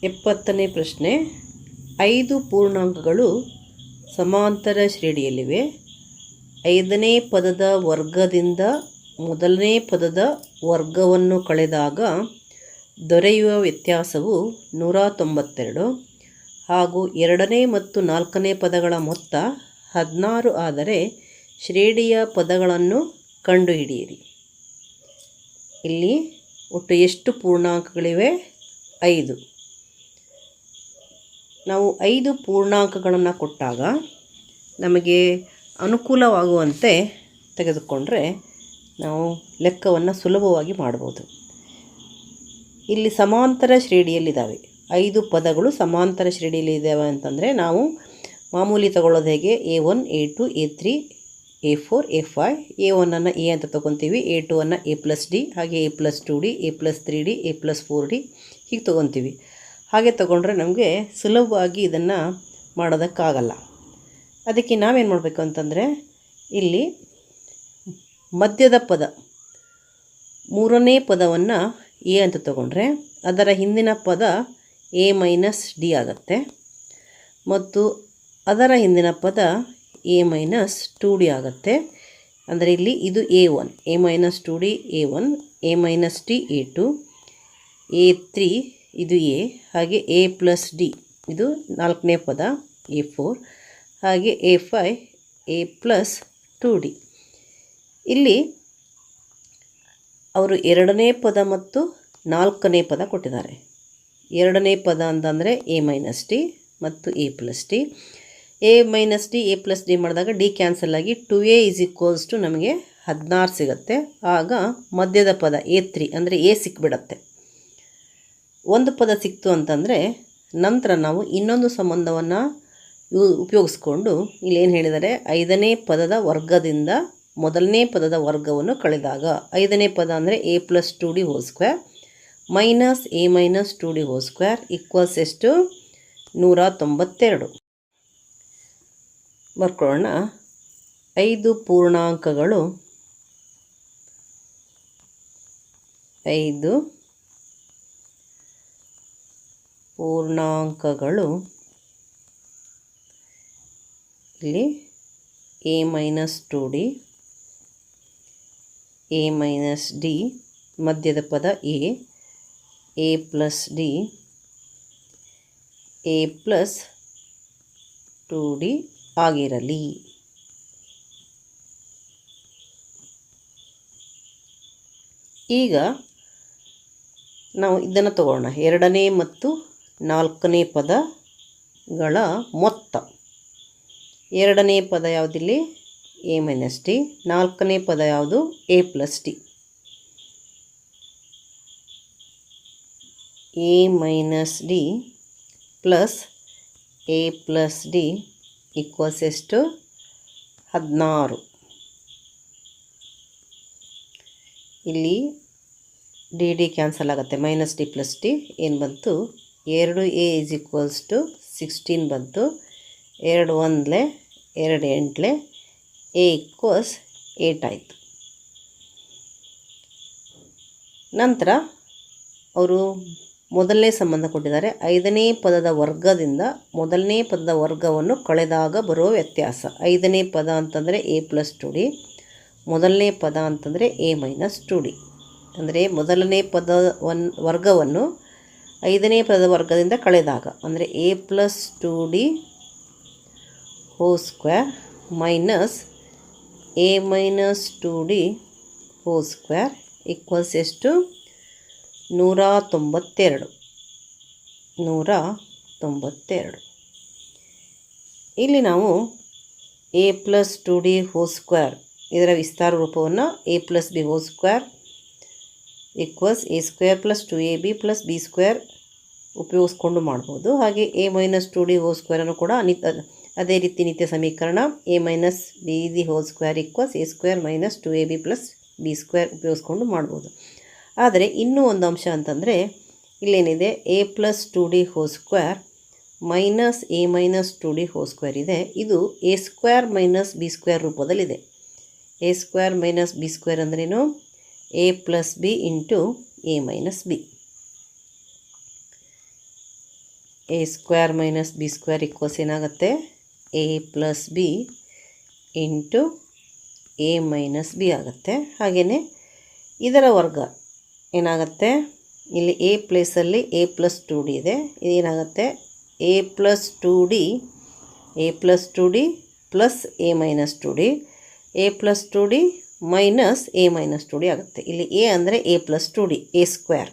70ನೇ ಪ್ರಶ್ನೆ. 5 ಪೂರ್ಣಾಂಕಗಳು ಸಮಾಂತರ ಶ್ರೇಣಿಯಲ್ಲಿವೆ. 5ನೇ ಪದದ ವರ್ಗದಿಂದ ಮೊದಲನೇ ಪದದ ವರ್ಗವನ್ನು ಕಳೆದಾಗ ದೊರೆಯುವ ವ್ಯತ್ಯಾಸವು 192 ಹಾಗೂ 2ನೇ ಮತ್ತು 4ನೇ ಪದಗಳ ಮೊತ್ತ 16 ಆದರೆ ಶ್ರೇಣಿಯ ಪದಗಳನ್ನು ಕಂಡುಹಿಡಿಯಿರಿ. ಇಲ್ಲಿ ಒಟ್ಟು ಎಷ್ಟು ಪೂರ್ಣಾಂಕಗಳಿವೆ? 5. ನಾವು 5 ಪೂರ್ಣಾಂಕಗಳನ್ನು ಕೊಟ್ಟಾಗ ನಮಗೆ ಅನುಕೂಲವಾಗುವಂತೆ ತೆಗೆದುಕೊಂಡ್ರೆ ನಾವು ಲೆಕ್ಕವನ್ನು ಸುಲಭವಾಗಿ ಮಾಡ್ಬೋದು. ಇಲ್ಲಿ ಸಮಾಂತರ ಶ್ರೇಣಿಯಲ್ಲಿದ್ದಾವೆ. 5 ಪದಗಳು ಸಮಾಂತರ ಶ್ರೇಣಿಯಲ್ಲಿ ಇದ್ದಾವೆ ಅಂತಂದರೆ ನಾವು ಮಾಮೂಲಿ ತಗೊಳ್ಳೋದು ಹೇಗೆ? A1, A2, A3, A4, A5. A1ಅನ್ನು A ಅಂತ ತೊಗೊತೀವಿ, A2ಅನ್ನು A+D, ಹಾಗೆ A+2D, A+3D, A+4D ಹೀಗೆ ತೊಗೊತೀವಿ. ಹಾಗೆ ತೊಗೊಂಡ್ರೆ ನಮಗೆ ಸುಲಭವಾಗಿ ಇದನ್ನು ಮಾಡೋದಕ್ಕಾಗಲ್ಲ. ಅದಕ್ಕೆ ನಾವೇನು ಮಾಡಬೇಕು ಅಂತಂದರೆ ಇಲ್ಲಿ ಮಧ್ಯದ ಪದ 3ನೇ ಪದವನ್ನು A ಅಂತ ತೊಗೊಂಡ್ರೆ ಅದರ ಹಿಂದಿನ ಪದ A-D ಆಗುತ್ತೆ ಮತ್ತು ಅದರ ಹಿಂದಿನ ಪದ A-2D ಆಗುತ್ತೆ. ಅಂದರೆ ಇಲ್ಲಿ ಇದು A1, A-2D A1, A-D A2, A3 ಇದು A, ಹಾಗೆ A+D ಇದು 4ನೇ ಪದ A4, ಹಾಗೆ A5 A+2D. ಇಲ್ಲಿ ಅವರು 2ನೇ ಪದ ಮತ್ತು 4ನೇ ಪದ ಕೊಟ್ಟಿದ್ದಾರೆ. 2ನೇ ಪದ ಅಂತಂದರೆ A-D ಮತ್ತು A+D. A-D A+D ಮಾಡಿದಾಗ D ಕ್ಯಾನ್ಸಲ್ ಆಗಿ 2A = ನಮಗೆ 16 ಸಿಗುತ್ತೆ. ಆಗ ಮಧ್ಯದ ಪದ A3 ಅಂದರೆ A ಸಿಕ್ಬಿಡತ್ತೆ. ಒಂದು ಪದ ಸಿಕ್ತು ಅಂತಂದರೆ ನಂತರ ನಾವು ಇನ್ನೊಂದು ಸಂಬಂಧವನ್ನು ಉಪಯೋಗಿಸ್ಕೊಂಡು ಇಲ್ಲೇನು ಹೇಳಿದ್ದಾರೆ? 5ನೇ ಪದದ ವರ್ಗದಿಂದ ಮೊದಲನೇ ಪದದ ವರ್ಗವನ್ನು ಕಳೆದಾಗ 5ನೇ ಪದ ಅಂದರೆ A+2D² ಮೈನಸ್ A-2D² ಎಷ್ಟು? 192. ಬರ್ಕೊಳ್ಳೋಣ. 5 ಪೂರ್ಣಾಂಕಗಳು ಇಲ್ಲಿ A-2D, A-D, ಮಧ್ಯದ ಪದ A, A+D, A+2D ಆಗಿರಲಿ. ಈಗ ನಾವು ಇದನ್ನು ತಗೊಳ್ಳೋಣ. 2ನೇ ಮತ್ತು 4ನೇ ಪದಗಳ ಮೊತ್ತ. 2ನೇ ಪದ ಯಾವುದಿಲ್ಲಿ? A-D. 4ನೇ ಪದ ಯಾವುದು? A+D. A-D ಪ್ಲಸ್ A+D = ಎಷ್ಟು? 16. ಇಲ್ಲಿ D ಕ್ಯಾನ್ಸಲ್ ಆಗುತ್ತೆ, -D+D ಏನು ಬಂತು? 2A = 16 ಬಂತು. 2 1 2 8 A = 8 ಆಯಿತು. ನಂತರ ಅವರು ಮೊದಲನೇ ಸಂಬಂಧ ಕೊಟ್ಟಿದ್ದಾರೆ. 5ನೇ ಪದದ ವರ್ಗದಿಂದ ಮೊದಲನೇ ಪದದ ವರ್ಗವನ್ನು ಕಳೆದಾಗ ಬರುವ ವ್ಯತ್ಯಾಸ. 5ನೇ ಪದ ಅಂತಂದರೆ A+2D, ಮೊದಲನೇ ಪದ ಅಂತಂದರೆ A-2D. ಅಂದರೆ ಮೊದಲನೇ ವರ್ಗವನ್ನು 5ನೇ ಪದದ ವರ್ಗದಿಂದ ಕಳೆದಾಗ ಅಂದರೆ A+2D² ಮೈನಸ್ A-2D² = ಎಷ್ಟು? 192. ಇಲ್ಲಿ ನಾವು A+2D² ಇದರ ವಿಸ್ತಾರ ರೂಪವನ್ನು A+B² = A² + 2AB + B² ಉಪಯೋಗಿಸ್ಕೊಂಡು ಮಾಡ್ಬೋದು. ಹಾಗೆ A-2D² ಕೂಡ ಅದೇ ರೀತಿ ನಿತ್ಯ ಸಮೀಕರಣ A-BD² = A² - 2AB + B² ಉಪಯೋಗಿಸ್ಕೊಂಡು ಮಾಡ್ಬೋದು. ಆದರೆ ಇನ್ನೂ ಒಂದು ಅಂಶ ಅಂತಂದರೆ ಇಲ್ಲೇನಿದೆ? A+2D² ಮೈನಸ್ A-2D² ಇದೆ. ಇದು A² - B² ರೂಪದಲ್ಲಿದೆ. A² - B² ಅಂದ್ರೇನು? A+B × A - B. A square minus B square equals ಏನಾಗುತ್ತೆ A plus B into A minus B ಆಗುತ್ತೆ. ಹಾಗೆಯೇ ಇದರ ವರ್ಗ ಏನಾಗುತ್ತೆ, ಇಲ್ಲಿ ಎ ಪ್ಲೇಸಲ್ಲಿ ಎ ಪ್ಲಸ್ 2d ಇದೆ, ಇದೇನಾಗುತ್ತೆ a plus 2d plus a minus 2d, a plus 2d minus a minus 2d ಆಗುತ್ತೆ. ಇಲ್ಲಿ ಎ ಅಂದರೆ a plus 2d, a square,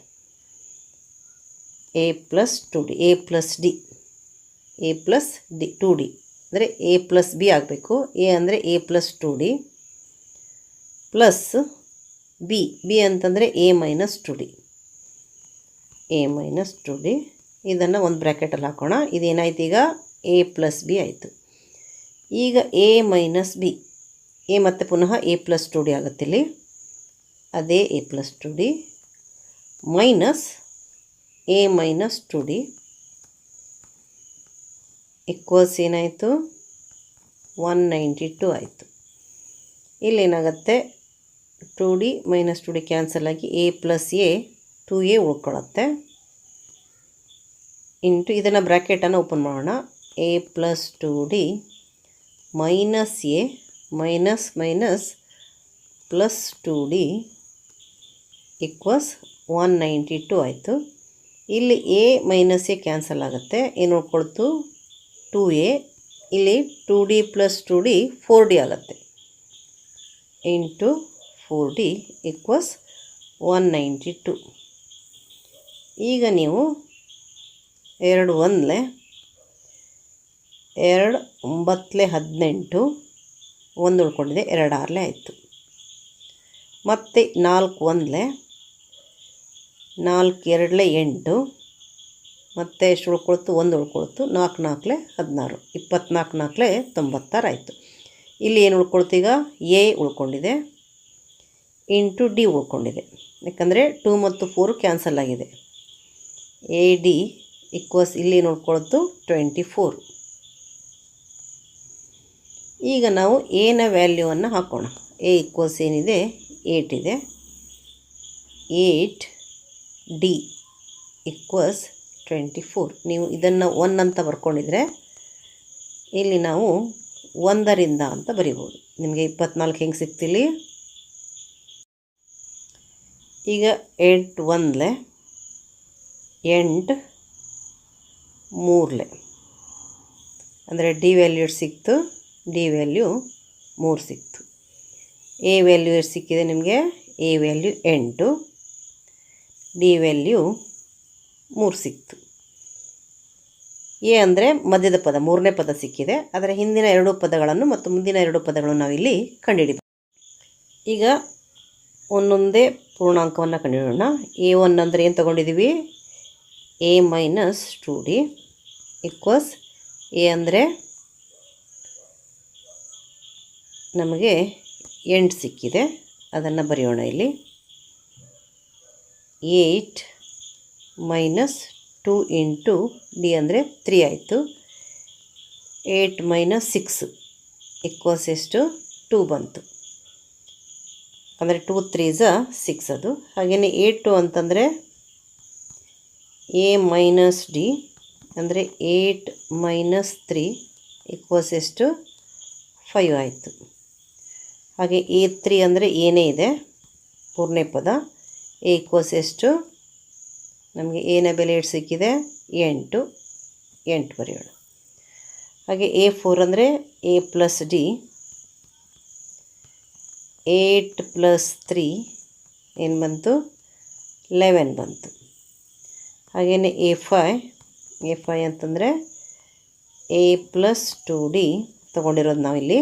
a plus 2d, a plus d, a plus d 2d ಅಂದರೆ a plus b ಆಗಬೇಕು. A ಅಂದರೆ a plus 2d plus b ಅಂತಂದರೆ a minus 2d, a minus 2d. ಇದನ್ನು ಒಂದು ಬ್ರ್ಯಾಕೆಟಲ್ಲಿ ಹಾಕೋಣ. ಇದೇನಾಯ್ತು ಈಗ A plus B ಆಯಿತು. ಈಗ ಎ ಮೈನಸ್ ಬಿ, ಎ ಮತ್ತು ಪುನಃ ಎ ಪ್ಲಸ್ 2d ಆಗುತ್ತೆ ಇಲ್ಲಿ, ಅದೇ a plus 2d minus a minus 2d equals ಏನಾಯಿತು 192 ಆಯಿತು. ಇಲ್ಲೇನಾಗುತ್ತೆ 2d ಮೈನಸ್ 2d ಕ್ಯಾನ್ಸಲ್ ಆಗಿ ಎ ಪ್ಲಸ್ ಎ 2a ಉಳ್ಕೊಳ್ಳುತ್ತೆ ಇಂಟು ಇದನ್ನು ಬ್ರ್ಯಾಕೆಟನ್ನು ಓಪನ್ ಮಾಡೋಣ. A plus 2d minus a minus minus plus 2d equals 192 ಆಯಿತು. ಇಲ್ಲಿ ಎ ಮೈನಸ್ ಎ ಕ್ಯಾನ್ಸಲ್ ಆಗುತ್ತೆ, ಏನು ಉಳ್ಕೊಳ್ತು 2a, ಇಲ್ಲಿ 2d ಪ್ಲಸ್ 2d 4d ಆಗುತ್ತೆ ಇಂಟು 4d ಈಕ್ವಲ್ಸ್ 192. ಈಗ ನೀವು 2 1 2 9 18 1 ಉಳ್ಕೊಂಡಿದೆ, 2 6 ಆಯಿತು. ಮತ್ತು 4 1 4 2 8 ಮತ್ತು ಎಷ್ಟು ಉಳ್ಕೊಳ್ತು 1 ಉಳ್ಕೊಳ್ತು, 4 4 16, 24 4 96 ಆಯಿತು. ಇಲ್ಲಿ ಏನು ಉಳ್ಕೊಳ್ತು ಈಗ ಎ ಉಳ್ಕೊಂಡಿದೆ ಇಂಟು ಡಿ ಉಳ್ಕೊಂಡಿದೆ, ಯಾಕಂದರೆ 2 ಮತ್ತು 4 ಕ್ಯಾನ್ಸಲ್ ಆಗಿದೆ. ಎ ಡಿ ಈಕ್ವಲ್ಸ್ ಇಲ್ಲಿ ಏನು ಉಳ್ಕೊಳ್ತು 24. ಈಗ ನಾವು ಎನ ವ್ಯಾಲ್ಯೂವನ್ನು ಹಾಕೋಣ. ಎ ಈಕ್ವಲ್ಸ್ ಏನಿದೆ 8 ಇದೆ, 8 ಡಿ ಈಕ್ವಲ್ಸ್ 24. ನೀವು ಇದನ್ನು 1 ಅಂತ ಬರ್ಕೊಂಡಿದ್ರೆ ಇಲ್ಲಿ ನಾವು 1ರಿಂದ ಅಂತ ಬರಿಬೋದು. ನಿಮಗೆ 24 ಹೆಂಗೆ ಸಿಗ್ತಿಲ್ಲಿ. ಈಗ 8 1 8 3 ಅಂದರೆ ಡಿ ವ್ಯಾಲ್ಯೂ ಸಿಕ್ತು, ಡಿ ವ್ಯಾಲ್ಯೂ 3 ಸಿಕ್ತು. ಎ ವ್ಯಾಲ್ಯೂ ಎಷ್ಟು ಸಿಕ್ಕಿದೆ ನಿಮಗೆ, ಎ ವ್ಯಾಲ್ಯೂ 8, ಡಿ ವ್ಯಾಲ್ಯೂ 3 ಸಿಕ್ತು. ಎ ಅಂದರೆ ಮಧ್ಯದ ಪದ 3ನೇ ಪದ ಸಿಕ್ಕಿದೆ, ಅದರ ಹಿಂದಿನ 2 ಪದಗಳನ್ನು ಮತ್ತು ಮುಂದಿನ 2 ಪದಗಳನ್ನು ನಾವಿಲ್ಲಿ ಕಂಡುಹಿಡಿಬೇಕು. ಈಗ ಒಂದೊಂದೇ ಪೂರ್ಣಾಂಕವನ್ನು ಕಂಡುಹಿಡಿಯೋಣ. a1 ಅಂದರೆ ಏನು ತೊಗೊಂಡಿದ್ದೀವಿ, A minus 2d equals A ಅಂದರೆ ನಮಗೆ 8 ಸಿಕ್ಕಿದೆ, ಅದನ್ನು ಬರೆಯೋಣ ಇಲ್ಲಿ. 8 ಮೈನಸ್ 2 ಇಂಟು ಡಿ ಅಂದರೆ 3 ಆಯಿತು. 8 ಮೈನಸ್ 6 ಈಕ್ವಲ್ಸ್ ಎಷ್ಟು 2 ಬಂತು, ಅಂದರೆ 2 3s 6 ಅದು. ಹಾಗೆಯೇ 8 ಅಂತಂದರೆ ಎ ಮೈನಸ್ ಡಿ ಅಂದರೆ 8 ಮೈನಸ್ 3 ಈಕ್ವಲ್ಸ್ ಎಷ್ಟು 5 ಆಯಿತು. ಹಾಗೆ a3 ಅಂದರೆ ಏನೇ ಇದೆ ಪೂರ್ಣೇ ಪದ, ಎ ಈಕ್ವಲ್ಸ್ ಎಷ್ಟು ನಮಗೆ ಏನ ಬೆಲೆ ಎಷ್ಟು ಸಿಕ್ಕಿದೆ 8 ಬರೆಯೋಣ. ಹಾಗೆ a4 ಅಂದರೆ ಎ ಪ್ಲಸ್ ಡಿ 8 ಪ್ಲಸ್ 3 ಏನು ಬಂತು 11 ಬಂತು. ಹಾಗೆಯೇ a5 ಅಂತಂದರೆ ಎ ಪ್ಲಸ್ 2d ತೊಗೊಂಡಿರೋದು ನಾವಿಲ್ಲಿ.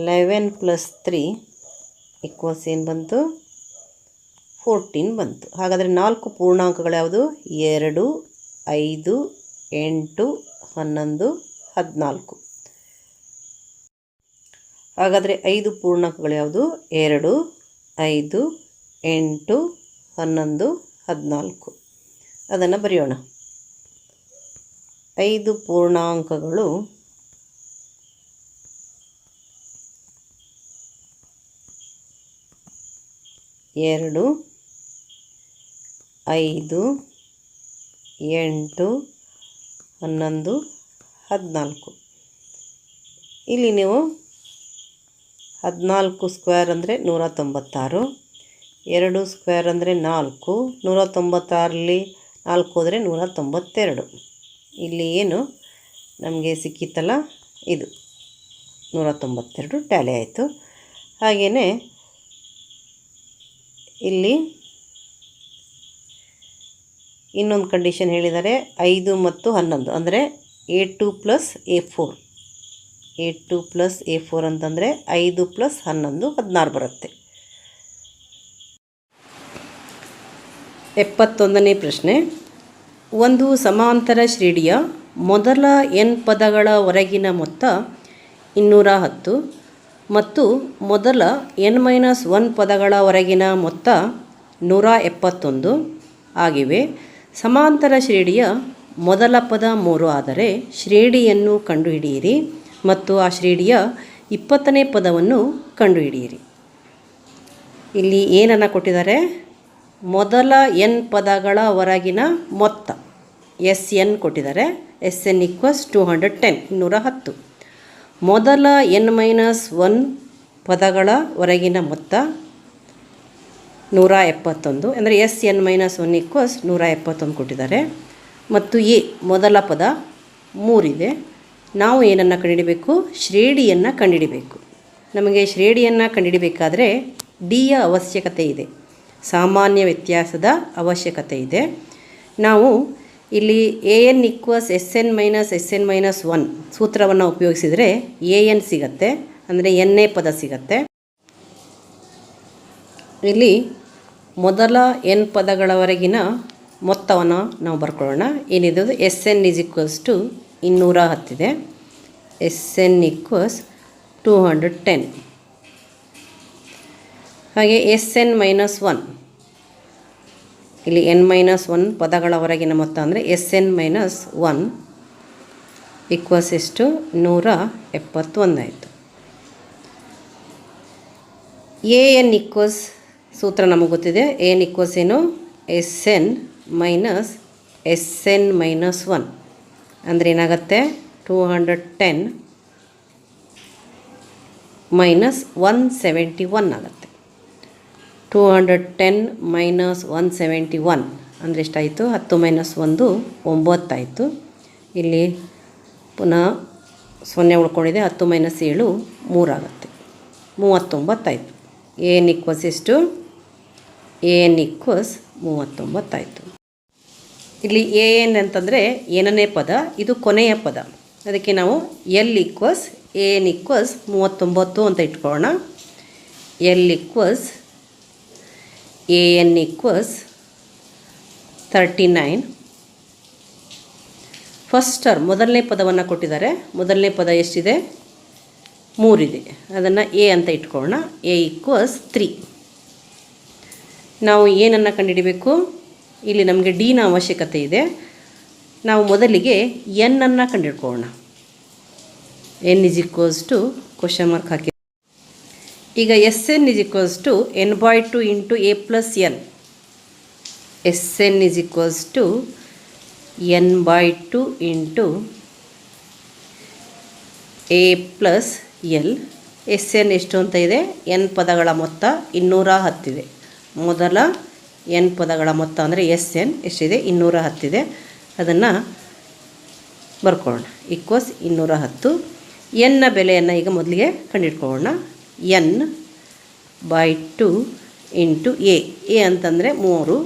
11 ಪ್ಲಸ್ 3 ಈಕ್ವಲ್ಸ್ ಏನು ಬಂತು 14 ಬಂತು. ಹಾಗಾದರೆ 4 ಪೂರ್ಣಾಂಕಗಳು ಯಾವುದು 2 5 8 11 14. ಹಾಗಾದರೆ 5 ಪೂರ್ಣಾಂಕಗಳು ಯಾವುದು 2 5 8 11 14. ಅದನ್ನು ಬರೆಯೋಣ. 5 ಪೂರ್ಣಾಂಕಗಳು 2 5 8 11 14. ಇಲ್ಲಿ ನೀವು 14 ಸ್ಕ್ವೇರ್ ಅಂದರೆ 196, 2 ಸ್ಕ್ವೇರ್ ಅಂದರೆ 4, 196ರಲ್ಲಿ 4 ಹೋದರೆ 192. ಇಲ್ಲಿ ಏನು ನಮಗೆ ಸಿಕ್ಕಿತ್ತಲ್ಲ ಇದು 192 ಟ್ಯಾಲಿ ಆಯಿತು. ಹಾಗೆಯೇ ಇಲ್ಲಿ ಇನ್ನೊಂದು ಕಂಡೀಷನ್ ಹೇಳಿದ್ದಾರೆ, 5 ಮತ್ತು 11 ಅಂದರೆ A2 + A4. A2 + A4 ಅಂತಂದರೆ 5 + 11 16 ಬರುತ್ತೆ. 71ನೇ ಪ್ರಶ್ನೆ. ಒಂದು ಸಮಾಂತರ ಶ್ರೇಣಿಯ ಮೊದಲ n ಪದಗಳ ಹೊರಗಿನ ಮೊತ್ತ 210 ಮತ್ತು ಮೊದಲ n-1 ಪದಗಳ ಹೊರಗಿನ ಮೊತ್ತ 171 ಆಗಿವೆ. ಸಮಾಂತರ ಶ್ರೇಣಿಯ ಮೊದಲ ಪದ 3 ಆದರೆ ಶ್ರೇಣಿಯನ್ನು ಕಂಡುಹಿಡಿಯಿರಿ ಮತ್ತು ಆ ಶ್ರೇಣಿಯ 20ನೇ ಪದವನ್ನು ಕಂಡುಹಿಡಿಯಿರಿ. ಇಲ್ಲಿ ಏನನ್ನು ಕೊಟ್ಟಿದ್ದಾರೆ? ಮೊದಲ n ಪದಗಳ ಹೊರಗಿನ ಮೊತ್ತ SN ಕೊಟ್ಟಿದ್ದಾರೆ. SN = 210 210. ಮೊದಲ n-1 ಪದಗಳ ಹೊರಗಿನ ಮೊತ್ತ 171 ಅಂದರೆ SN-1 = 171 ಕೊಟ್ಟಿದ್ದಾರೆ. ಮತ್ತು ಮೊದಲ ಪದ 3 ಇದೆ. ನಾವು ಏನನ್ನು ಕಂಡುಹಿಡಿಬೇಕು? ಶ್ರೇಣಿಯನ್ನು ಕಂಡುಹಿಡಿಬೇಕು. ನಮಗೆ ಶ್ರೇಣಿಯನ್ನು ಕಂಡುಹಿಡಿಬೇಕಾದ್ರೆ ಡಿಯ ಅವಶ್ಯಕತೆ ಇದೆ, ಸಾಮಾನ್ಯ ವ್ಯತ್ಯಾಸದ ಅವಶ್ಯಕತೆ ಇದೆ. ನಾವು ಇಲ್ಲಿ AN = SN-1 ಸೂತ್ರವನ್ನು ಉಪಯೋಗಿಸಿದರೆ AN ಸಿಗತ್ತೆ, ಅಂದರೆ ಎನ್ನೇ ಪದ ಸಿಗತ್ತೆ. ಇಲ್ಲಿ ಮೊದಲ n ಪದಗಳವರೆಗಿನ ಮೊತ್ತವನ್ನು ನಾವು ಬರ್ಕೊಳ್ಳೋಣ. ಏನಿದು? SN = 210 ಇದೆ. SN = 210. ಹಾಗೆ SN-1 ಇಲ್ಲಿ n-1 ಪದಗಳ ಹೊರಗಿನ ಮೊತ್ತ ಅಂದರೆ SN-1 = ಎಷ್ಟು? 171 ಆಯಿತು. AN = ಸೂತ್ರ ನಮಗೆ ಗೊತ್ತಿದೆ. AN = ಏನು? SN-1 ಅಂದರೆ ಏನಾಗುತ್ತೆ? 210 - 171 ಆಗುತ್ತೆ. 210 - 171 ಅಂದರೆ ಎಷ್ಟಾಯಿತು? 10 - 1 9 ಆಯಿತು. ಇಲ್ಲಿ ಪುನಃ 0 ಉಳ್ಕೊಂಡಿದೆ. 10 - 7 3 ಆಗುತ್ತೆ, 39 ಆಯಿತು. AN = ಎಷ್ಟು? AN = 39 ಆಯಿತು. ಇಲ್ಲಿ AN ಅಂತಂದರೆ ಏನನೇ ಪದ, ಇದು ಕೊನೆಯ ಪದ. ಅದಕ್ಕೆ ನಾವು AN = 39 ಅಂತ ಇಟ್ಕೊಳ್ಳೋಣ. AN = 39. ಫಸ್ಟ್ ಟರ್ಮ್ ಮೊದಲನೇ ಪದವನ್ನು ಕೊಟ್ಟಿದ್ದಾರೆ. ಮೊದಲನೇ ಪದ ಎಷ್ಟಿದೆ? 3 ಇದೆ. ಅದನ್ನು A ಅಂತ ಇಟ್ಕೊಳ್ಳೋಣ. A = 3. ನಾವು ಏನನ್ನು ಕಂಡುಹಿಡಿಬೇಕು? ಇಲ್ಲಿ ನಮಗೆ ಡಿನ ಅವಶ್ಯಕತೆ ಇದೆ. ನಾವು ಮೊದಲಿಗೆ n ಅನ್ನು ಕಂಡುಹಿಡ್ಕೊಳ್ಳೋಣ. n = ಕ್ವಶನ್ ಮಾರ್ಕ್ ಹಾಕಿ. ಈಗ SN = n/2 × A + n. SN = n/2 × A + L. SN ಎಷ್ಟು ಅಂತ ಇದೆ? n ಪದಗಳ ಮೊತ್ತ 210 ಇದೆ. ಮೊದಲ n ಪದಗಳ ಮೊತ್ತ ಅಂದರೆ SN ಎಷ್ಟಿದೆ? 210 ಇದೆ. ಅದನ್ನು ಬರ್ಕೊಳ್ಳೋಣ. = 210. n ನ ಬೆಲೆಯನ್ನು ಈಗ ಮೊದಲಿಗೆ ಕಂಡುಹಿಡ್ಕೊಳ್ಳೋಣ. n/2 × A ಅಂತಂದರೆ 3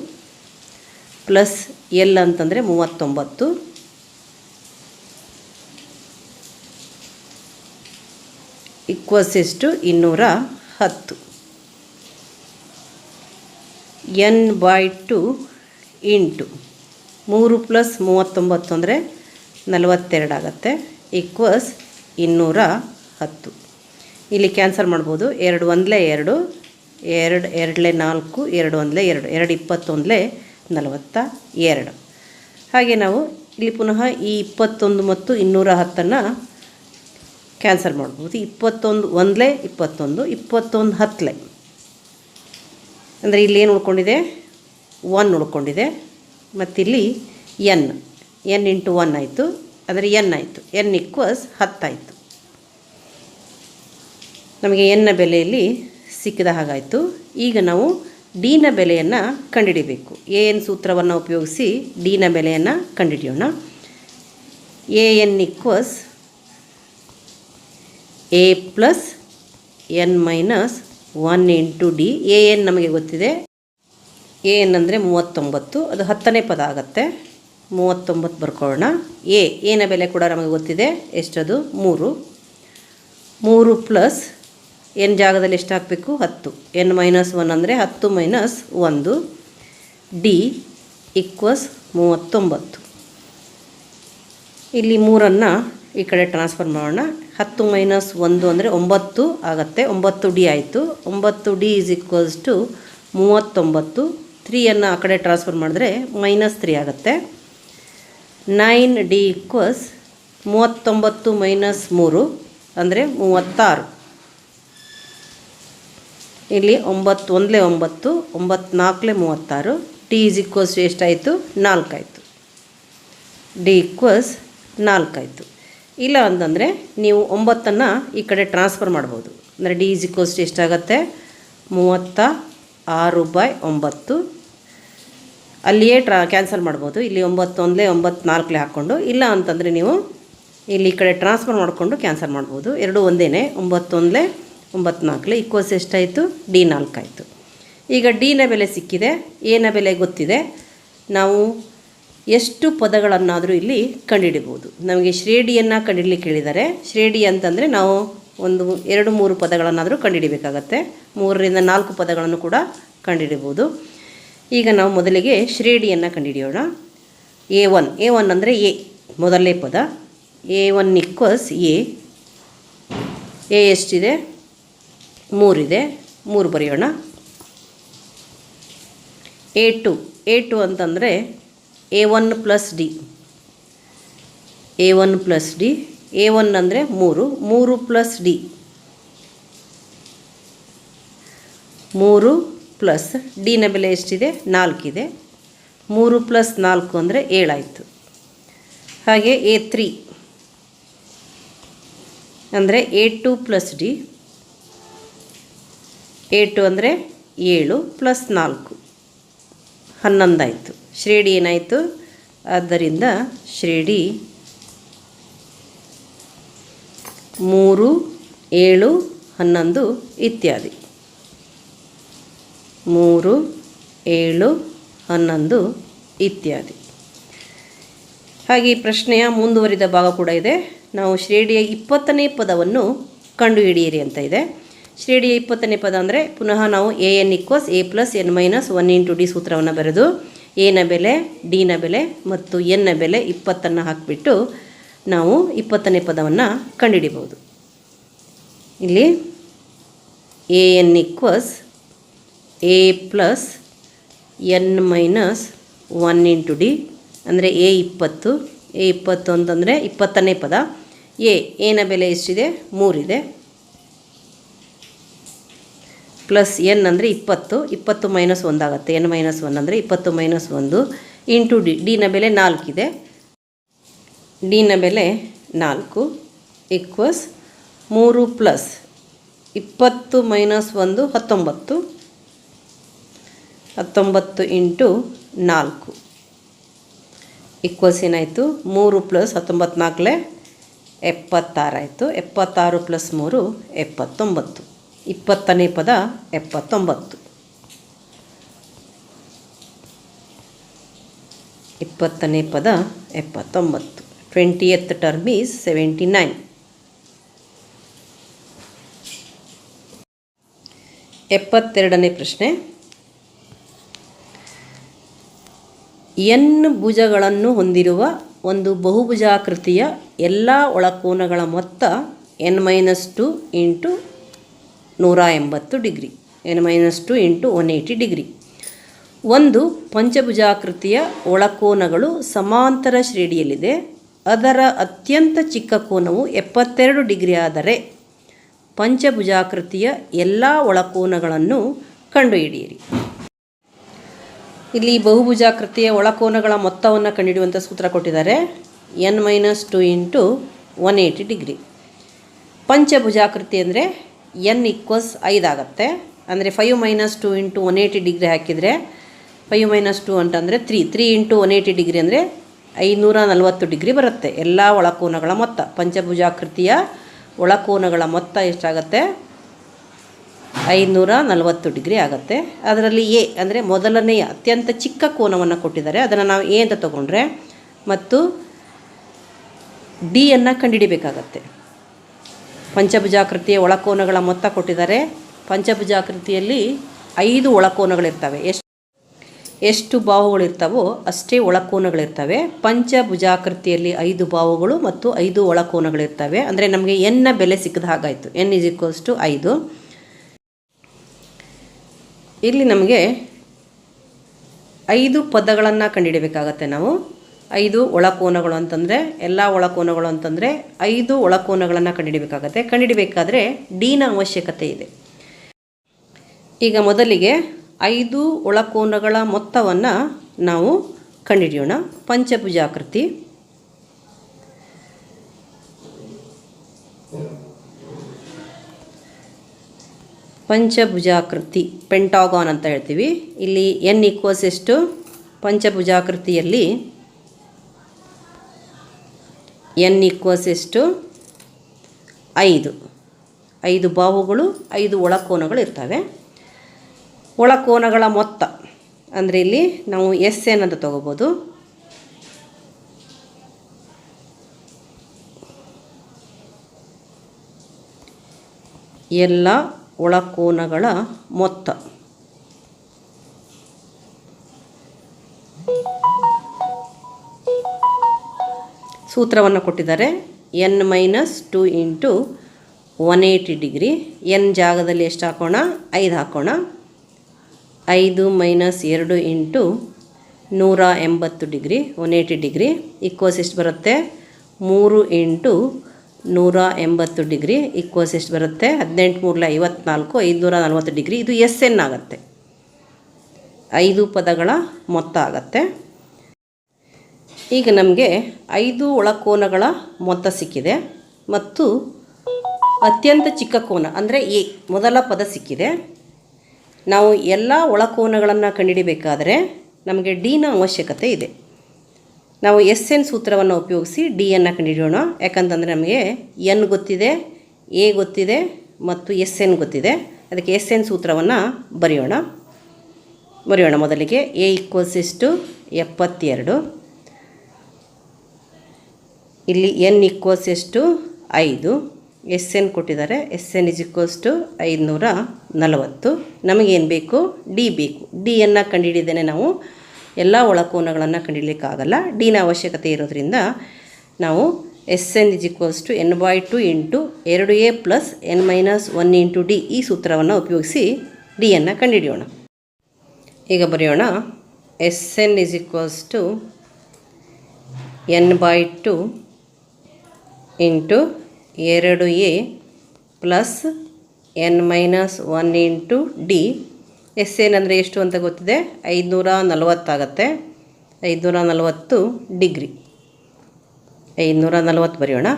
ಪ್ಲಸ್ L ಅಂತಂದರೆ 39 ಎಷ್ಟು? 210. n/2 × 3 + 39 ಅಂದರೆ 42 ಆಗುತ್ತೆ. =210. ಇಲ್ಲಿ ಕ್ಯಾನ್ಸಲ್ ಮಾಡ್ಬೋದು. 2 1 2, 2 2 4, 2 1 2, 2 21 42. ಹಾಗೆ ನಾವು ಇಲ್ಲಿ ಪುನಃ ಈ 21 ಮತ್ತು 210ಅನ್ನು ಕ್ಯಾನ್ಸಲ್ ಮಾಡ್ಬೋದು. 21 1 21, 21 10 ಅಂದರೆ ಇಲ್ಲಿ ಏನು ಉಳ್ಕೊಂಡಿದೆ? 1 ಉಳ್ಕೊಂಡಿದೆ. ಮತ್ತಿಲ್ಲಿ n ಎನ್ ಇಂಟು 1 ಆಯಿತು, ಅಂದರೆ ಎನ್ ಆಯಿತು. ಎನ್ ಈಕ್ವಲ್ಸ್ 10 ಆಯಿತು. ನಮಗೆ ಎನ್ನ ಬೆಲೆಯಲ್ಲಿ ಸಿಕ್ಕಿದ ಹಾಗಾಯಿತು. ಈಗ ನಾವು ಡಿನ ಬೆಲೆಯನ್ನು ಕಂಡುಹಿಡಿಬೇಕು. ಎನ್ ಸೂತ್ರವನ್ನು ಉಪಯೋಗಿಸಿ ಡಿನ ಬೆಲೆಯನ್ನು ಕಂಡುಹಿಡಿಯೋಣ. A N equals A plus N minus 1 into D. A N ನಮಗೆ ಗೊತ್ತಿದೆ. ಎ ಎನ್ ಅಂದರೆ 39, ಅದು 10ನೇ ಪದ ಆಗುತ್ತೆ. 39 ಬರ್ಕೊಳ್ಳೋಣ. ಎನ ಬೆಲೆ ಕೂಡ ನಮಗೆ ಗೊತ್ತಿದೆ. ಎಷ್ಟದು? 3 ಪ್ಲಸ್ ಎನ್ ಜಾಗದಲ್ಲಿ ಎಷ್ಟು ಹಾಕಬೇಕು? 10. ಎನ್ ಮೈನಸ್ 1 ಅಂದರೆ 10 ಮೈನಸ್ 1. D equals 39. ಇಲ್ಲಿ 3ಅನ್ನು ಈ ಕಡೆ ಟ್ರಾನ್ಸ್ಫರ್ ಮಾಡೋಣ. 10 ಮೈನಸ್ 1 ಅಂದರೆ 9 ಆಗುತ್ತೆ. 9 ಡಿ ಆಯಿತು. 9 ಡಿ ಈಸ್ ಈಕ್ವಲ್ಸ್ ಟು 39. 3ಅನ್ನು ಆ ಕಡೆ ಟ್ರಾನ್ಸ್ಫರ್ ಮಾಡಿದ್ರೆ ಮೈನಸ್ 3 ಆಗುತ್ತೆ. 9 ಡಿ ಈಕ್ವಲ್ಸ್ 39 ಮೈನಸ್ 3 ಅಂದರೆ 36. ಇಲ್ಲಿ 9 1 9, 9 4 36. ಡಿ ಈಸ್ ಈಕ್ವಲ್ಸ್ ಎಷ್ಟಾಯಿತು? 4 ಆಯಿತು. ಡಿ ಈಕ್ವಲ್ಸ್ 4 ಆಯಿತು. ಇಲ್ಲ ಅಂತಂದರೆ ನೀವು 9ಅನ್ನು ಈ ಕಡೆ ಟ್ರಾನ್ಸ್ಫರ್ ಮಾಡ್ಬೋದು. ಅಂದರೆ ಡಿ ಈಸ್ ಈಕ್ವಲ್ಸ್ ಎಷ್ಟಾಗುತ್ತೆ? 36/9. ಅಲ್ಲಿಯೇ ಕ್ಯಾನ್ಸಲ್ ಮಾಡ್ಬೋದು. ಇಲ್ಲಿ 9 1 9 4 ಹಾಕ್ಕೊಂಡು, ಇಲ್ಲ ಅಂತಂದರೆ ನೀವು ಇಲ್ಲಿ ಈ ಕಡೆ ಟ್ರಾನ್ಸ್ಫರ್ ಮಾಡಿಕೊಂಡು ಕ್ಯಾನ್ಸಲ್ ಮಾಡ್ಬೋದು. ಎರಡೂ ಒಂದೇ. 9 1 9 4 ಈಕ್ವಲ್ಸ್ ಎಷ್ಟಾಯಿತು? ಡಿ 4 ಆಯಿತು. ಈಗ ಡಿನ ಬೆಲೆ ಸಿಕ್ಕಿದೆ, ಎನ ಬೆಲೆ ಗೊತ್ತಿದೆ. ನಾವು ಎಷ್ಟು ಪದಗಳನ್ನಾದರೂ ಇಲ್ಲಿ ಕಂಡುಹಿಡಿಬೋದು. ನಮಗೆ ಶ್ರೇಣಿಯನ್ನು ಕಂಡುಹಿಡಲಿಕ್ಕೆ ಹೇಳಿದ್ದಾರೆ. ಶ್ರೇಣಿ ಅಂತಂದರೆ ನಾವು ಒಂದು 2-3 ಪದಗಳನ್ನಾದರೂ ಕಂಡುಹಿಡಿಬೇಕಾಗತ್ತೆ. 3ರಿಂದ 4 ಪದಗಳನ್ನು ಕೂಡ ಕಂಡುಹಿಡಿಬೋದು. ಈಗ ನಾವು ಮೊದಲಿಗೆ ಶ್ರೇಣಿಯನ್ನು ಕಂಡುಹಿಡಿಯೋಣ. ಎ ಒನ್ ಅಂದರೆ ಎ ಮೊದಲನೇ ಪದ. A1 ಈಕ್ವಲ್ಸ್ ಎ ಎಷ್ಟಿದೆ? 3 ಇದೆ. 3 ಬರೆಯೋಣ. ಎ2 ಅಂತಂದರೆ A1 plus D. A1 plus D. A1 ಅಂದರೆ 3 ಪ್ಲಸ್ ಡಿ. 3 ಪ್ಲಸ್ ಡಿನ ಬೆಲೆ ಎಷ್ಟಿದೆ? 4 ಇದೆ. 3 ಪ್ಲಸ್ 4 ಅಂದರೆ 7 ಆಯಿತು. ಹಾಗೆ A3 ಅಂದರೆ A2 ಪ್ಲಸ್ ಡಿ. A2 ಅಂದರೆ 7 ಪ್ಲಸ್ 4 11 ಆಯಿತು. ಶ್ರೇಣಿ ಏನಾಯಿತು? ಆದ್ದರಿಂದ ಶ್ರೇಣಿ 3 7 11 ಇತ್ಯಾದಿ. 3 7 11 ಇತ್ಯಾದಿ. ಹಾಗೆ ಈ ಪ್ರಶ್ನೆಯ ಮುಂದುವರಿದ ಭಾಗ ಕೂಡ ಇದೆ. ನಾವು ಶ್ರೇಣಿಯ 20ನೇ ಪದವನ್ನು ಕಂಡುಹಿಡಿಯಿರಿ ಅಂತ ಇದೆ. ಶ್ರೇಣಿಯ 20ನೇ ಪದ ಅಂದರೆ ಪುನಃ ನಾವು N equals A plus N minus 1 into D ಸೂತ್ರವನ್ನು ಬರೆದು ಎನ ಬೆಲೆ, ಡಿನ ಬೆಲೆ ಮತ್ತು ಎನ್ನ ಬೆಲೆ 20ಅನ್ನು ಹಾಕಿಬಿಟ್ಟು ನಾವು 20ನೇ ಪದವನ್ನು ಕಂಡುಹಿಡಿಬೋದು. ಇಲ್ಲಿ A N equals A plus N minus 1 into D ಅಂದರೆ A20 ಅಂತಂದರೆ 20ನೇ ಪದ. ಎನ ಬೆಲೆ ಎಷ್ಟಿದೆ? 3 ಇದೆ. ಪ್ಲಸ್ ಎನ್ ಅಂದರೆ 20 ಮೈನಸ್ 1 ಆಗುತ್ತೆ. ಎನ್ ಮೈನಸ್ 1 ಅಂದರೆ 20 ಮೈನಸ್ 1 ಇಂಟು ಡಿ. ಡಿನ ಬೆಲೆ 4 ಇದೆ. ಡಿನ ಬೆಲೆ 4 equals 3 plus 20 minus 1 19 into 4 equals ಏನಾಯಿತು? 3 ಪ್ಲಸ್ 19 4 76 ಆಯಿತು. 76 ಪ್ಲಸ್ 3 79. 20ನೇ ಪದ 79. 20ನೇ ಪದ 79. 20th term is 79. 72ನೇ ಪ್ರಶ್ನೆ. ಎನ್ ಭುಜಗಳನ್ನು ಹೊಂದಿರುವ ಒಂದು ಬಹುಭುಜಾಕೃತಿಯ ಎಲ್ಲ ಒಳಕೋನಗಳ ಮೊತ್ತ n-2 into 180 degree. n-2 into 180 degree. ಒಂದು ಪಂಚಭುಜಾಕೃತಿಯ ಒಳಕೋನಗಳು ಸಮಾಂತರ ಶ್ರೇಣಿಯಲ್ಲಿದೆ. ಅದರ ಅತ್ಯಂತ ಚಿಕ್ಕ ಕೋನವು 72 ಡಿಗ್ರಿ ಆದರೆ ಪಂಚಭುಜಾಕೃತಿಯ ಎಲ್ಲ ಒಳಕೋನಗಳನ್ನು ಕಂಡುಹಿಡಿಯಿರಿ. ಇಲ್ಲಿ ಬಹುಭುಜಾಕೃತಿಯ ಒಳಕೋನಗಳ ಮೊತ್ತವನ್ನು ಕಂಡುಹಿಡಿಯುವಂಥ ಸೂತ್ರ ಕೊಟ್ಟಿದ್ದಾರೆ. n-2 into 180 degree. ಪಂಚಭುಜಾಕೃತಿ ಅಂದರೆ n = 5 ಆಗುತ್ತೆ. ಅಂದರೆ 5-2 ಇಂಟು 180 ಡಿಗ್ರಿ ಹಾಕಿದರೆ 5-2 ಅಂತಂದರೆ 3 ಇಂಟು 180 ಡಿಗ್ರಿ ಅಂದರೆ 540 ಡಿಗ್ರಿ ಬರುತ್ತೆ. ಎಲ್ಲ ಒಳಕೋನಗಳ ಮೊತ್ತ, ಪಂಚಭುಜಾಕೃತಿಯ ಒಳಕೋನಗಳ ಮೊತ್ತ ಎಷ್ಟಾಗುತ್ತೆ? 540 ಡಿಗ್ರಿ ಆಗುತ್ತೆ. ಅದರಲ್ಲಿ ಎ ಅಂದರೆ ಮೊದಲನೆಯ ಅತ್ಯಂತ ಚಿಕ್ಕ ಕೋನವನ್ನು ಕೊಟ್ಟಿದ್ದಾರೆ, ಅದನ್ನು ನಾವು ಎ ಅಂತ ತಗೊಂಡ್ರೆ ಮತ್ತು ಡಿಯನ್ನು ಕಂಡುಹಿಡಿಬೇಕಾಗತ್ತೆ. ಪಂಚಭುಜಾಕೃತಿಯ ಒಳಕೋನಗಳ ಮೊತ್ತ ಕೊಟ್ಟಿದ್ದಾರೆ. ಪಂಚಭುಜಾಕೃತಿಯಲ್ಲಿ 5 ಒಳಕೋನಗಳಿರ್ತವೆ. ಎಷ್ಟು ಬಾಹುಗಳಿರ್ತಾವೋ ಅಷ್ಟೇ ಒಳಕೋನಗಳಿರ್ತವೆ. ಪಂಚಭುಜಾಕೃತಿಯಲ್ಲಿ 5 ಬಾಹುಗಳು ಮತ್ತು 5 ಒಳಕೋನಗಳಿರ್ತವೆ. ಅಂದರೆ ನಮಗೆ ಎನ್ನ ಬೆಲೆ ಸಿಕ್ಕದ ಹಾಗಾಯಿತು. n = 5. ಇಲ್ಲಿ ನಮಗೆ 5 ಪದಗಳನ್ನು ಕಂಡುಹಿಡಬೇಕಾಗತ್ತೆ. ನಾವು 5 ಒಳಕೋನಗಳು ಅಂತಂದರೆ ಎಲ್ಲ ಒಳಕೋನಗಳು ಅಂತಂದರೆ 5 ಒಳಕೋನಗಳನ್ನು ಕಂಡುಹಿಡಬೇಕಾಗತ್ತೆ. ಕಂಡುಹಿಡಬೇಕಾದ್ರೆ ಡಿನ ಅವಶ್ಯಕತೆ ಇದೆ. ಈಗ ಮೊದಲಿಗೆ 5 ಒಳಕೋನಗಳ ಮೊತ್ತವನ್ನು ನಾವು ಕಂಡುಹಿಡಿಯೋಣ. ಪಂಚಭುಜಾಕೃತಿ ಪೆಂಟಾಗಾನ್ ಅಂತ ಹೇಳ್ತೀವಿ. ಇಲ್ಲಿ n = ಎಷ್ಟು? ಪಂಚಭುಜಾಕೃತಿಯಲ್ಲಿ n = ಎಷ್ಟು? 5 ಬಾಹುಗಳು 5 ಒಳಕೋನಗಳು ಇರ್ತವೆ. ಒಳಕೋನಗಳ ಮೊತ್ತ ಅಂದರೆ ಇಲ್ಲಿ ನಾವು SN ಅಂತ ತಗೋಬೋದು. ಎಲ್ಲ ಒಳಕೋನಗಳ ಮೊತ್ತ. ಸೂತ್ರವನ್ನು ಕೊಟ್ಟಿದ್ದಾರೆ. n-2 into 180 degree. n ಜಾಗದಲ್ಲಿ ಎಷ್ಟು ಹಾಕೋಣ? 5 ಹಾಕೋಣ. 5 - 2 ಇಂಟು 180 ಡಿಗ್ರಿ 180 ಡಿಗ್ರಿ ಎಷ್ಟು ಬರುತ್ತೆ? 3 ಇಂಟು 180 ಡಿಗ್ರಿ ಎಷ್ಟು ಬರುತ್ತೆ? 18 3 54 540 ಡಿಗ್ರಿ. ಇದು SN ಆಗುತ್ತೆ. 5 ಪದಗಳ ಮೊತ್ತ ಆಗುತ್ತೆ. ಈಗ ನಮಗೆ 5 ಒಳಕೋನಗಳ ಮೊತ್ತ ಸಿಕ್ಕಿದೆ ಮತ್ತು ಅತ್ಯಂತ ಚಿಕ್ಕ ಕೋನ ಅಂದರೆ ಎ ಮೊದಲ ಪದ ಸಿಕ್ಕಿದೆ. ನಾವು ಎಲ್ಲ ಒಳಕೋನಗಳನ್ನು ಕಂಡುಹಿಡಿಬೇಕಾದರೆ ನಮಗೆ ಡಿನ ಅವಶ್ಯಕತೆ ಇದೆ. ನಾವು SN ಸೂತ್ರವನ್ನು ಉಪಯೋಗಿಸಿ ಡಿಯನ್ನು ಕಂಡುಹಿಡಿಯೋಣ. ಯಾಕಂತಂದರೆ ನಮಗೆ n ಗೊತ್ತಿದೆ, ಎ ಗೊತ್ತಿದೆ ಮತ್ತು SN ಗೊತ್ತಿದೆ. ಅದಕ್ಕೆ SN ಸೂತ್ರವನ್ನು ಬರೆಯೋಣ. ಮೊದಲಿಗೆ ಎ = ಎಷ್ಟು? 72. ಇಲ್ಲಿ n = ಎಷ್ಟು? 5. SN ಕೊಟ್ಟಿದ್ದಾರೆ. SN = 540. ನಮಗೇನು ಬೇಕು? ಡಿ ಬೇಕು. ಡಿಯನ್ನು ಕಂಡುಹಿಡಿದೇನೆ ನಾವು ಎಲ್ಲ ಒಳಕೋನಗಳನ್ನು ಕಂಡುಹಿಡಲಿಕ್ಕಾಗಲ್ಲ. ಡಿನ ಅವಶ್ಯಕತೆ ಇರೋದ್ರಿಂದ ನಾವು SN = n/2 into 2a + n-1 into D ಈ ಸೂತ್ರವನ್ನು ಉಪಯೋಗಿಸಿ ಡಿಯನ್ನು ಕಂಡುಹಿಡಿಯೋಣ. ಈಗ ಬರೆಯೋಣ. SN = n/2 into 2a + n-1 into D. SN ಅಂದರೆ ಎಷ್ಟು ಅಂತ ಗೊತ್ತಿದೆ? 540 ಆಗುತ್ತೆ. 540 ಡಿಗ್ರಿ. 540 ಬರೆಯೋಣ.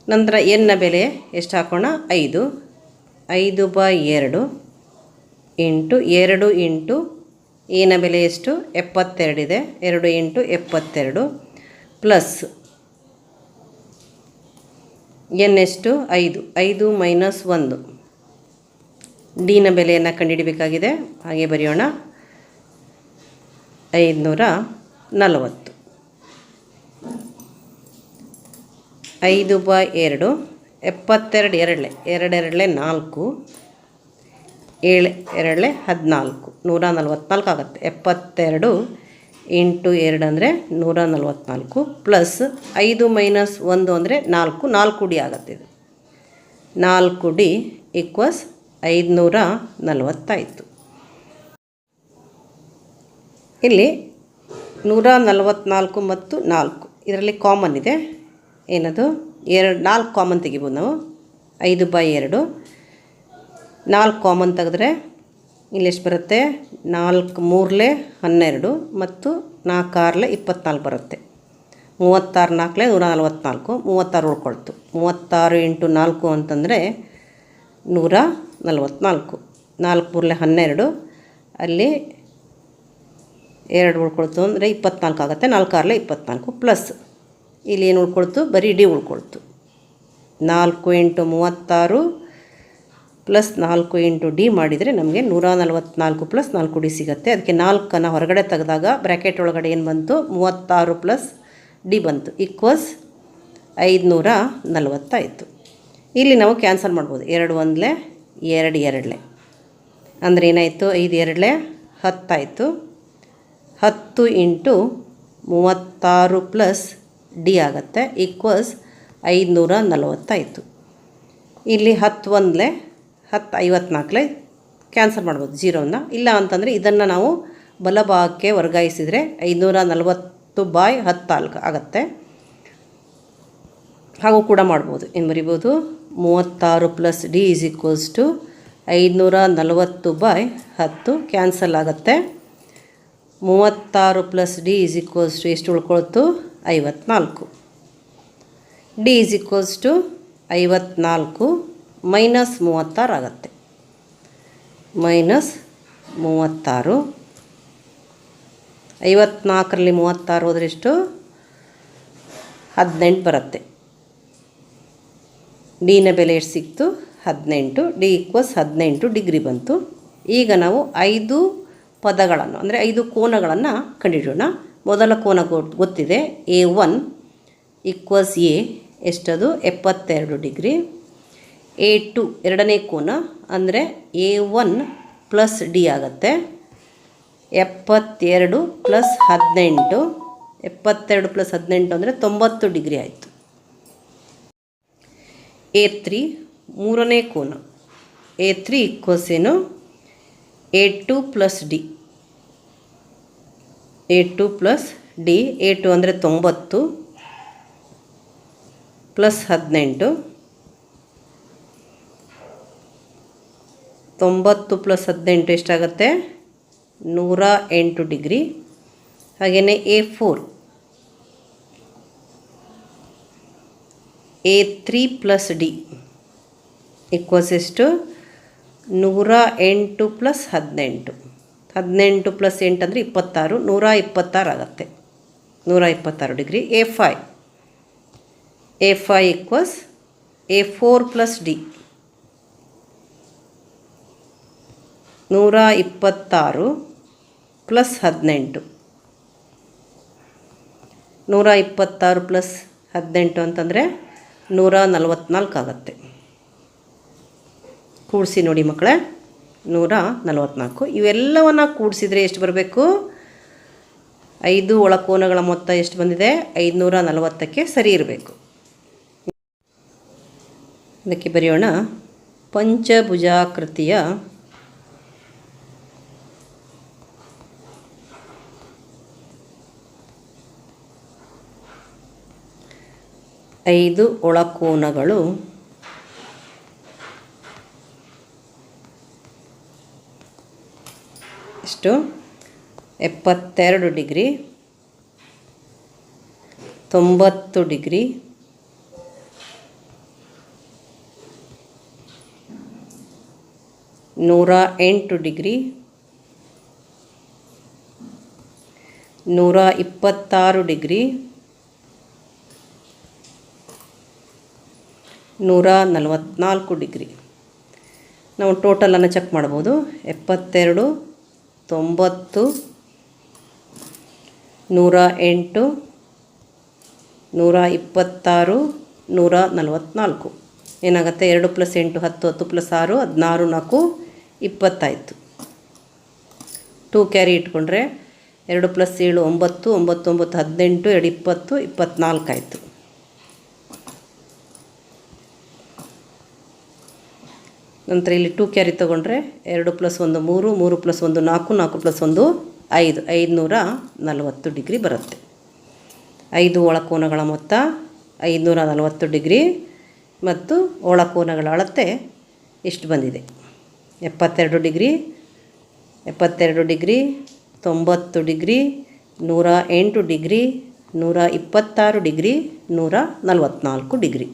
ನಂತರ ಎನ್ನ ಬೆಲೆ ಎಷ್ಟು ಹಾಕೋಣ? 5. 5/2 ಇಂಟು 2 ಇಂಟು ಎನ ಬೆಲೆ ಎಷ್ಟು? 72 ಇದೆ. 2 ಇಂಟು 72 ಪ್ಲಸ್ ಎನ್ ಎಷ್ಟು? 5. 5 - 1 ಡಿನ ಬೆಲೆಯನ್ನು ಕಂಡುಹಿಡಬೇಕಾಗಿದೆ. ಹಾಗೆ ಬರೆಯೋಣ. 540. 5/2 72 ಎರಡಲೆ 4 7 2 14 144 ಆಗುತ್ತೆ. 72 ಇಂಟು 2 ಅಂದರೆ 144 ಪ್ಲಸ್ 5 - 1 ಅಂದರೆ 4 ಡಿ ಆಗುತ್ತೆ. ಇದು 4 ಡಿ = 540 ಆಯಿತು. ಇಲ್ಲಿ 144 ಮತ್ತು 4 ಇದರಲ್ಲಿ ಕಾಮನ್ ಇದೆ. ಏನದು? 4 ಕಾಮನ್ ತೆಗಿಬೋದು ನಾವು. 5/2 4 ಕಾಮನ್ ತೆಗೆದ್ರೆ ಇಲ್ಲಿ ಎಷ್ಟು ಬರುತ್ತೆ? 4 3 12 ಮತ್ತು 4 6 24 ಬರುತ್ತೆ. 36 4 144, 36 ಉಳ್ಕೊಳ್ತು. 36 × 4 ಅಂತಂದರೆ 144. 4 3 12, ಅಲ್ಲಿ 2 ಉಳ್ಕೊಳ್ತು ಅಂದರೆ 24 ಆಗುತ್ತೆ. 4 6 24 ಪ್ಲಸ್ ಇಲ್ಲಿ ಏನು ಉಳ್ಕೊಳ್ತು? ಬರೀ ಡಿ ಉಳ್ಕೊಳ್ತು. 4 × 36 ಪ್ಲಸ್ 4 × ಡಿ ಮಾಡಿದರೆ ನಮಗೆ 144 ಪ್ಲಸ್ 4 ಡಿ ಸಿಗುತ್ತೆ. ಅದಕ್ಕೆ 4 ಹೊರಗಡೆ ತೆಗೆದಾಗ ಬ್ರ್ಯಾಕೆಟ್ ಒಳಗಡೆ ಏನು ಬಂತು? 36 ಪ್ಲಸ್ ಡಿ ಬಂತು, ಈಕ್ವಲ್ಸ್ 540 ಆಯಿತು. ಇಲ್ಲಿ ನಾವು ಕ್ಯಾನ್ಸಲ್ ಮಾಡ್ಬೋದು. 2 1 2 2 ಅಂದರೆ ಏನಾಯಿತು? 5 2 10 ಆಯಿತು. 10 × 36 ಪ್ಲಸ್ ಡಿ ಆಗುತ್ತೆ, ಈಕ್ವಲ್ಸ್ 540 ಆಯಿತು. ಇಲ್ಲಿ 10 1 10 54 ಕ್ಯಾನ್ಸಲ್ ಮಾಡ್ಬೋದು 0ನ. ಇಲ್ಲ ಅಂತಂದರೆ ಇದನ್ನು ನಾವು ಬಲಭಾಗಕ್ಕೆ ವರ್ಗಾಯಿಸಿದರೆ 540/10 ಆಗುತ್ತೆ. ಹಾಗೂ ಕೂಡ ಮಾಡ್ಬೋದು. ಏನು ಬರಿಬೋದು? 36 plus D is equals to 540/10 cancel ಆಗುತ್ತೆ. 36 plus D is equals to ಎಷ್ಟು ಉಳ್ಕೊಳ್ತು? 54. D is equals to 54 minus 36 ಆಗುತ್ತೆ. ಮೈನಸ್ 36. 54ರಲ್ಲಿ 36 ಹೋದರೆ ಎಷ್ಟು? 18 ಬರುತ್ತೆ. ಡಿನ ಬೆಲೆ ಎಷ್ಟು ಸಿಕ್ತು? 18. ಡಿ ಈಕ್ವಲ್ಸ್ 18 ಡಿಗ್ರಿ ಬಂತು. ಈಗ ನಾವು 5 ಪದಗಳನ್ನು ಅಂದರೆ 5 ಕೋನಗಳನ್ನು ಕಂಡುಹಿಡಿಯೋಣ. ಮೊದಲ ಕೋನ ಗೊತ್ತಿದೆ, A1 equals A ಎಷ್ಟದು? 72 degree. A2 ಎರಡನೇ ಕೋನ ಅಂದರೆ A1 ಪ್ಲಸ್ ಡಿ ಆಗುತ್ತೆ. 72 ಪ್ಲಸ್ 18, 72 ಪ್ಲಸ್ 18 ಅಂದರೆ 90 ಡಿಗ್ರಿ ಆಯಿತು. A3 ಮೂರನೇ ಕೋನ, A3 ಈಕ್ವಲ್ಸ್ ಏನು? A2 plus D. A2 plus D. A2 ಅಂದರೆ 90 ಪ್ಲಸ್ 18, 90 ಪ್ಲಸ್ 18 ಎಷ್ಟಾಗುತ್ತೆ? 108 ಡಿಗ್ರಿ. ಹಾಗೆಯೇ A4 A3 plus D equals ಎಷ್ಟು? 108 ಪ್ಲಸ್ 18, 18 ಪ್ಲಸ್ 8 ಅಂದರೆ 26, 126 ಆಗುತ್ತೆ. 126 degree. A5 equals A4 plus D. 126 plus 18, 126 plus 18 ಅಂತಂದರೆ 144 ಆಗುತ್ತೆ. ಕೂಡಿಸಿ ನೋಡಿ ಮಕ್ಕಳೇ, 144. ಇವೆಲ್ಲವನ್ನು ಕೂಡಿಸಿದರೆ ಎಷ್ಟು ಬರಬೇಕು? 5 ಒಳಕೋನಗಳ ಮೊತ್ತ ಎಷ್ಟು ಬಂದಿದೆ? 540ಕ್ಕೆ ಸರಿ ಇರಬೇಕು. ಅದಕ್ಕೆ ಬರೆಯೋಣ, ಪಂಚಭುಜಾಕೃತಿಯ ಐದು ಒಳಕೋನಗಳು ಎಷ್ಟು? 72 degree, 90 degree, 108 degree, 126 degree, 144 degree. ನಾವು ಟೋಟಲನ್ನು ಚೆಕ್ ಮಾಡ್ಬೋದು. 72, 90, 108, 126, 144 ಏನಾಗುತ್ತೆ? 2 + 8 10, 10 + 6 16, 4 20 ಆಯಿತು. 2 ಕ್ಯಾರಿ ಇಟ್ಕೊಂಡ್ರೆ 2 + 7 9, 9 9 18, 2 20, 24 ಆಯಿತು. ನಂತರ ಇಲ್ಲಿ 2 ಕ್ಯಾರಿ ತೊಗೊಂಡ್ರೆ 2 + 1 3, 3 + 1 4, 4 + 1 5, 540 ಡಿಗ್ರಿ ಬರುತ್ತೆ. 5 ಒಳಕೋನಗಳ ಮೊತ್ತ 540 ಡಿಗ್ರಿ ಮತ್ತು ಒಳಕೋನಗಳ ಅಳತೆ ಎಷ್ಟು ಬಂದಿದೆ? 72 degree, 72 degree, 90 degree, 108 degree, 126 degree, 144 degree.